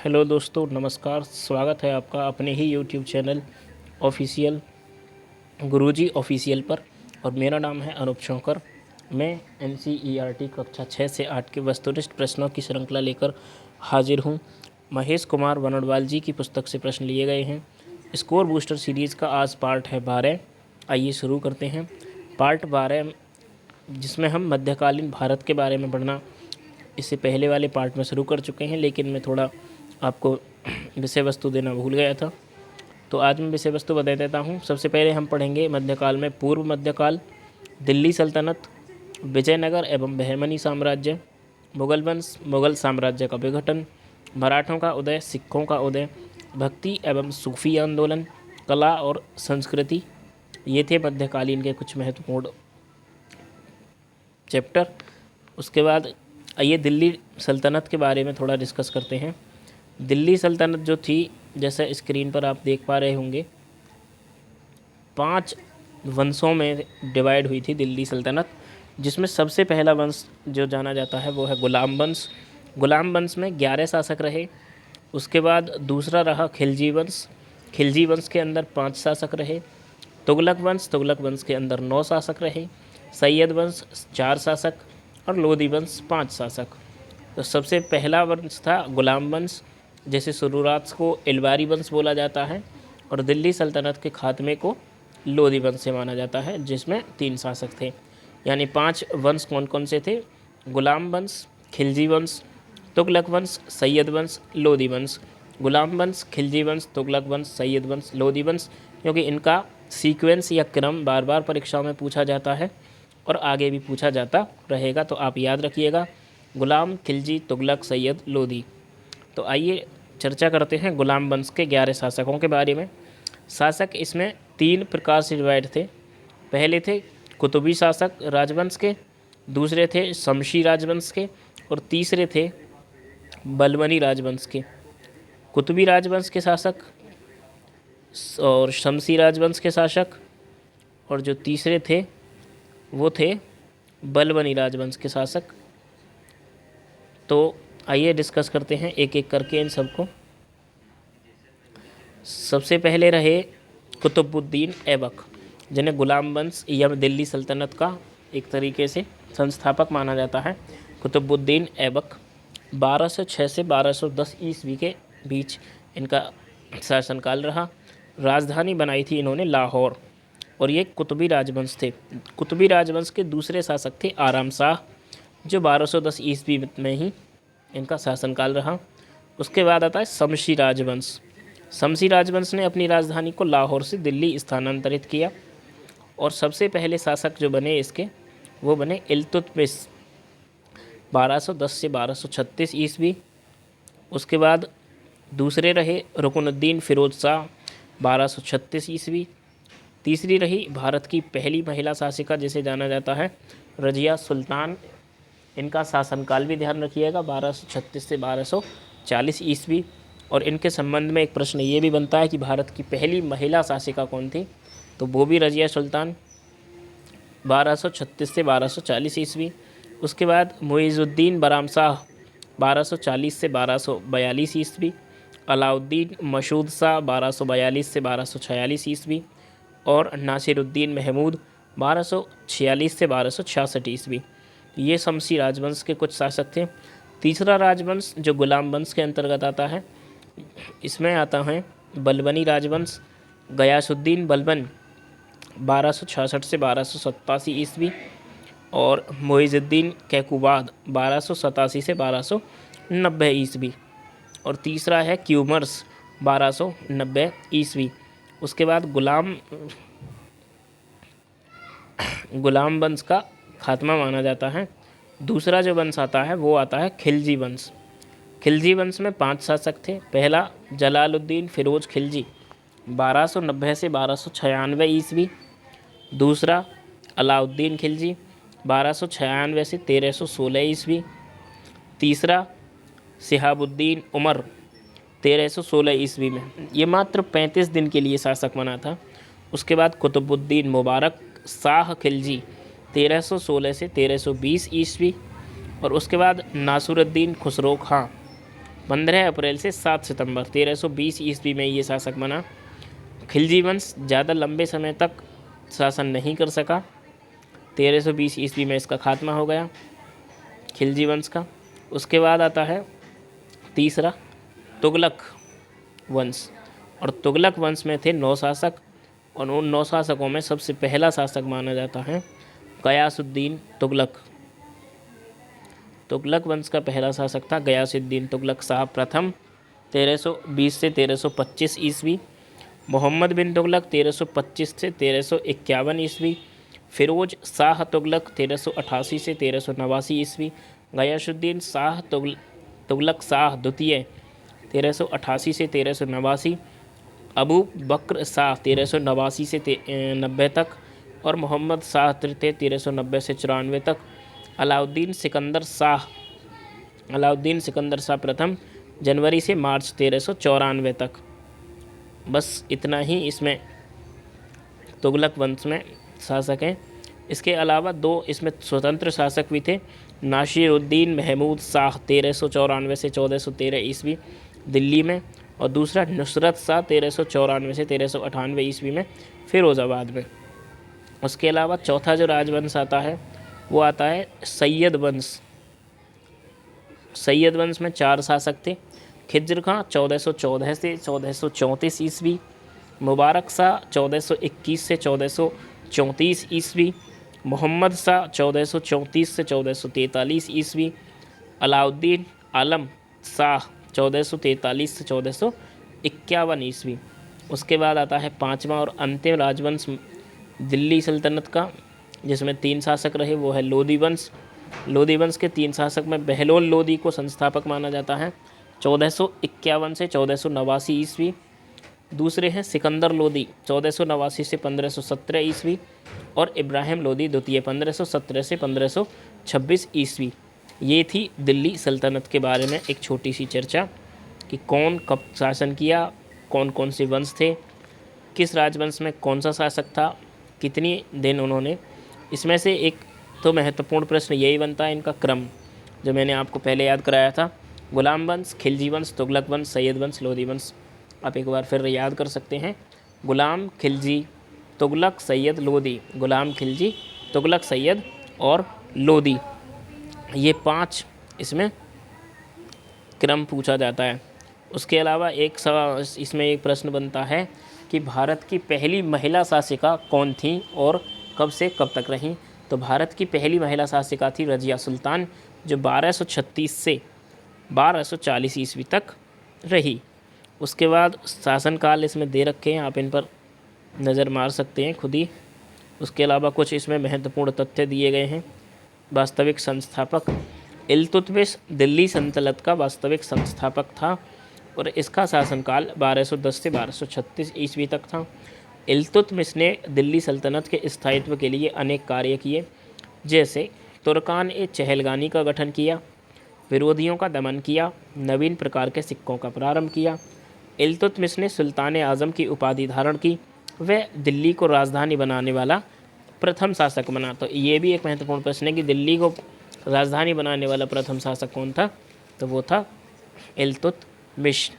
Hello दोस्तों, नमस्कार। स्वागत है आपका अपने ही यूट्यूब चैनल ऑफिशियल गुरुजी ऑफिशियल पर। और मेरा नाम है अनूप शौकर। मैं NCERT कक्षा 6 से 8 के वस्तुनिष्ठ प्रश्नों की श्रृंखला लेकर हाजिर हूं। महेश कुमार वनडवाल जी की पुस्तक से प्रश्न लिए गए हैं। स्कोर बूस्टर सीरीज़ का आज पार्ट है 12। आइए शुरू करते हैं। पार्ट 12 जिसमें हम मध्यकालीन भारत के बारे में पढ़ना इससे पहले वाले पार्ट में शुरू कर चुके हैं, लेकिन मैं थोड़ा आपको विषय वस्तु देना भूल गया था, तो आज मैं विषय वस्तु बता देता हूँ। सबसे पहले हम पढ़ेंगे मध्यकाल में पूर्व मध्यकाल, दिल्ली सल्तनत, विजयनगर एवं बहमनी साम्राज्य, मुगल वंश, मुगल साम्राज्य का विघटन, मराठों का उदय, सिखों का उदय, भक्ति एवं सूफी आंदोलन, कला और संस्कृति। ये थे मध्यकालीन के कुछ महत्वपूर्ण चैप्टर। उसके बाद आइए दिल्ली सल्तनत के बारे में थोड़ा डिस्कस करते हैं। दिल्ली सल्तनत जो थी, जैसे स्क्रीन पर आप देख पा रहे होंगे, 5 वंशों में डिवाइड हुई थी दिल्ली सल्तनत, जिसमें सबसे पहला वंश जो जाना जाता है वो है गुलाम वंश। गुलाम वंश में 11 शासक रहे। उसके बाद दूसरा रहा खिलजी वंश। खिलजी वंश के अंदर 5 शासक रहे। तुगलक वंश के अंदर 9 शासक रहे। सैयद वंश 4 शासक और लोधी वंश 5 शासक। तो सबसे पहला वंश था गुलाम वंश, जैसे शुरुआत को एलवारी वंश बोला जाता है, और दिल्ली सल्तनत के खात्मे को लोधी वंश से माना जाता है, जिसमें 3 शासक थे। यानी 5 वंश कौन कौन से थे? गुलाम वंश, खिलजी वंश, तुगलक वंश, सैयद वंश, लोधी वंश। गुलाम वंश, खिलजी वंश, तुगलक वंश, सैयद वंश, लोधी वंश, क्योंकि इनका सीक्वेंस या क्रम बार बार परीक्षाओं में पूछा जाता है और आगे भी पूछा जाता रहेगा, तो आप याद रखिएगा, गुलाम, खिलजी, तुगलक, सैयद, लोधी। तो आइए चर्चा करते हैं गुलाम वंश के 11 शासकों के बारे में। शासक इसमें 3 प्रकार से डिवाइड थे। पहले थे कुतुबी शासक राजवंश के, दूसरे थे शमशी राजवंश के, और तीसरे थे बलबनी राजवंश के। कुतुबी राजवंश के शासक और शमशी राजवंश के शासक, और जो तीसरे थे वो थे बलबनी राजवंश के शासक। तो आइए डिस्कस करते हैं एक एक करके इन सबको। सबसे पहले रहे कुतुबुद्दीन ऐबक, जिन्हें गुलाम वंश या दिल्ली सल्तनत का एक तरीके से संस्थापक माना जाता है। कुतुबुद्दीन ऐबक 1206 से 1210 ईस्वी के बीच इनका शासनकाल रहा। राजधानी बनाई थी इन्होंने लाहौर, और ये कुतुबी राजवंश थे। कुतुबी राजवंश के दूसरे शासक थे आराम शाह, जो 1210 ईस्वी में ही इनका शासनकाल रहा। उसके बाद आता है शमशी राजवंश। शमशी राजवंश ने अपनी राजधानी को लाहौर से दिल्ली स्थानांतरित किया, और सबसे पहले शासक जो बने इसके वो बने इल्तुतमिश 1210 से 1236 ईस्वी। उसके बाद दूसरे रहे रुकनुद्दीन फिरोज शाह 1236 ईस्वी। तीसरी रही भारत की पहली महिला शासिका जिसे जाना जाता है रजिया सुल्तान। इनका शासनकाल भी ध्यान रखिएगा, 1236 से 1240 ईस्वी। और इनके संबंध में एक प्रश्न ये भी बनता है कि भारत की पहली महिला शासिका कौन थी, तो वो भी रजिया सुल्तान, 1236 से 1240 ईस्वी। उसके बाद मुइज़ुद्दीन बराम शाह 1240 से 1242 ईस्वी। अलाउद्दीन मसूद शाह 1242 से 1246 ईस्वी। और नासिरुद्दीन महमूद 1246 से 1266 ईस्वी। ये शमशी राजवंश के कुछ शासक थे। तीसरा राजवंश जो गुलाम वंश के अंतर्गत आता है, इसमें आता है बलबनी राजवंश। गयासुद्दीन बलबन 1266 से 1287 ईस्वी, और मुइज़ुद्दीन कैकुबाद 1287 से 1290 ईस्वी। और तीसरा है क्यूमर्स 1290 ईस्वी। उसके बाद गुलाम वंश का खात्मा माना जाता है। दूसरा जो वंश आता है वो आता है खिलजी वंश। खिलजी वंश में 5 शासक थे। पहला जलालुद्दीन फिरोज खिलजी 1290 से 1296 ईस्वी। दूसरा अलाउद्दीन खिलजी 1296 से 1316 ईस्वी। तीसरा शिहाबुद्दीन उमर 1316 ईस्वी में। ये मात्र 35 दिन के लिए शासक बना था। उसके बाद कुतुबुद्दीन मुबारक शाह खिलजी 1316 से 1320 ईस्वी। और उसके बाद नासुरुद्दीन खुसरो खां 15 अप्रैल से 7 सितंबर 1320 ईस्वी में ये शासक बना। खिलजी वंश ज़्यादा लंबे समय तक शासन नहीं कर सका, 1320 ईस्वी में इसका खात्मा हो गया खिलजी वंश का। उसके बाद आता है तीसरा तुगलक वंश, और तुगलक वंश में थे 9 शासक, और उन 9 शासकों में सबसे पहला शासक माना जाता है गयासुद्दीन तुगलक। तुगलक वंश का पहला शासक था गयासुद्दीन तुगलक साहब प्रथम, 1320 से 1325 ईस्वी। मोहम्मद बिन तुगलक 1325 से 1351 ईस्वी। फिरोज शाह तुगलक 1388 से 1389 ईस्वी। गयासुद्दीन शाह तुगलक शाह द्वितीय 1388 से 1389। अबू बकर शाह 1389 से 90 तक, और मोहम्मद शाह तृतीय 1390 से 94 तक। अलाउद्दीन सिकंदर शाह प्रथम जनवरी से मार्च 1394 तक। बस इतना ही इसमें तुगलक वंश में शासक हैं। इसके अलावा 2 इसमें स्वतंत्र शासक भी थे। नासिरुद्दीन महमूद शाह 1394 से 1413 ईस्वी दिल्ली में, और दूसरा नुसरत शाह 1394 से 1398 ईस्वी में फिरोज़ाबाद में। उसके अलावा चौथा जो राजवंश आता है वो आता है सैयद वंश। सैयद वंश में 4 शासक थे। खिज्र खां 1414 से 1434 ईस्वी। मुबारक शाह 1421 से 1434 ईस्वी। मोहम्मद शाह 1434 से 1443 ईस्वी। अलाउद्दीन आलम शाह 1443 से 1451 ईस्वी। उसके बाद आता है 5वां और अंतिम राजवंश दिल्ली सल्तनत का, जिसमें 3 शासक रहे, वो है लोदी वंश। लोदी वंश के 3 शासक में बहलोल लोदी को संस्थापक माना जाता है, 1451 से 1489 ईस्वी। दूसरे हैं सिकंदर लोदी 1489 से 1517 ईस्वी, और इब्राहिम लोदी द्वितीय 1517 से 1526 ईस्वी। ये थी दिल्ली सल्तनत के बारे में एक छोटी सी चर्चा कि कौन कब शासन किया, कौन कौन से वंश थे, किस राजवंश में कौन सा शासक था, कितनी दिन उन्होंने। इसमें से एक तो महत्वपूर्ण प्रश्न यही बनता है इनका क्रम, जो मैंने आपको पहले याद कराया था। गुलाम वंश, खिलजी वंश, तुगलक वंश, सैयद वंश, लोदी वंश। आप एक बार फिर याद कर सकते हैं। गुलाम, खिलजी, तुगलक, सैयद, लोदी। गुलाम, खिलजी, तुगलक, सैयद और लोदी, ये 5 इसमें क्रम पूछा जाता है। उसके अलावा एक सवाल इसमें एक प्रश्न बनता है कि भारत की पहली महिला शासिका कौन थी और कब से कब तक रहीं। तो भारत की पहली महिला शासिका थी रजिया सुल्तान, जो 1236 से 1240 ईस्वी तक रही। उसके बाद शासनकाल इसमें दे रखे हैं, आप इन पर नज़र मार सकते हैं खुद ही। उसके अलावा कुछ इसमें महत्वपूर्ण तथ्य दिए गए हैं। वास्तविक संस्थापक इल्तुतमिश दिल्ली सल्तनत का वास्तविक संस्थापक था, और इसका शासनकाल 1210 से 1236 ईस्वी तक था। इल्तुतमिश ने दिल्ली सल्तनत के स्थायित्व के लिए अनेक कार्य किए, जैसे तुर्कान-ए-चहलगानी का गठन किया, विरोधियों का दमन किया, नवीन प्रकार के सिक्कों का प्रारंभ किया। इल्तुतमिश ने सुल्तान आज़म की उपाधि धारण की। वह दिल्ली को राजधानी बनाने वाला प्रथम शासक बना। तो ये भी एक महत्वपूर्ण प्रश्न है कि दिल्ली को राजधानी बनाने वाला प्रथम शासक कौन था, तो वो था इल्तुतमिश।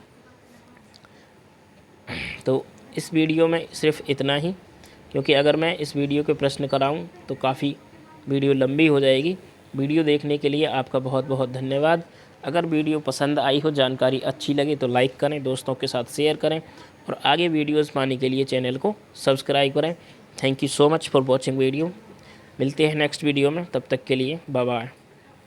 तो इस वीडियो में सिर्फ इतना ही, क्योंकि अगर मैं इस वीडियो के प्रश्न कराऊं तो काफ़ी वीडियो लंबी हो जाएगी। वीडियो देखने के लिए आपका बहुत बहुत धन्यवाद। अगर वीडियो पसंद आई हो, जानकारी अच्छी लगे तो लाइक करें, दोस्तों के साथ शेयर करें, और आगे वीडियोस पाने के लिए चैनल को सब्सक्राइब करें। Thank you so much for watching video. मिलते हैं नेक्स्ट वीडियो में, तब तक के लिए बाय बाय।